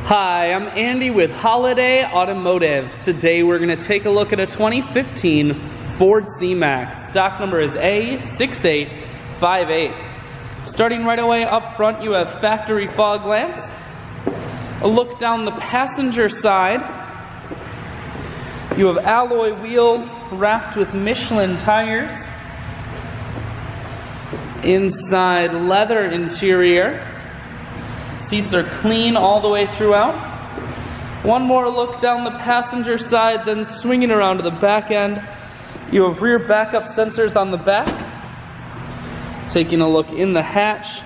Hi, I'm Andy with Holiday Automotive. Today we're going to take a look at a 2015 Ford C-Max. Stock number is A6858. Starting right away up front, you have factory fog lamps. A look down the passenger side. You have alloy wheels wrapped with Michelin tires. Inside, leather interior. Seats are clean all the way throughout. One more look down the passenger side, then swinging around to the back end. You have rear backup sensors on the back. Taking a look in the hatch.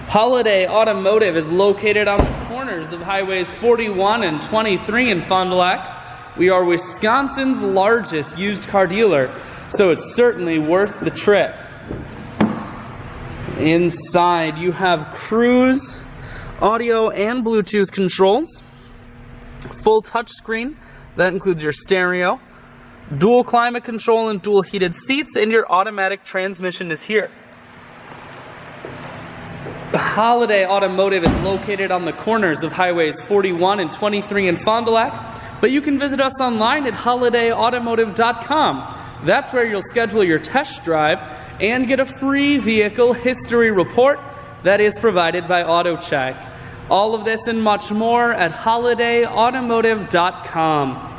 Holiday Automotive is located on the corners of highways 41 and 23 in Fond du Lac. We are Wisconsin's largest used car dealer, so it's certainly worth the trip. Inside, you have cruise, audio, and Bluetooth controls. Full touchscreen, that includes your stereo. Dual climate control and dual heated seats, and your automatic transmission is here. Holiday Automotive is located on the corners of highways 41 and 23 in Fond du Lac, but you can visit us online at holidayautomotive.com. That's where you'll schedule your test drive and get a free vehicle history report that is provided by AutoCheck. All of this and much more at holidayautomotive.com.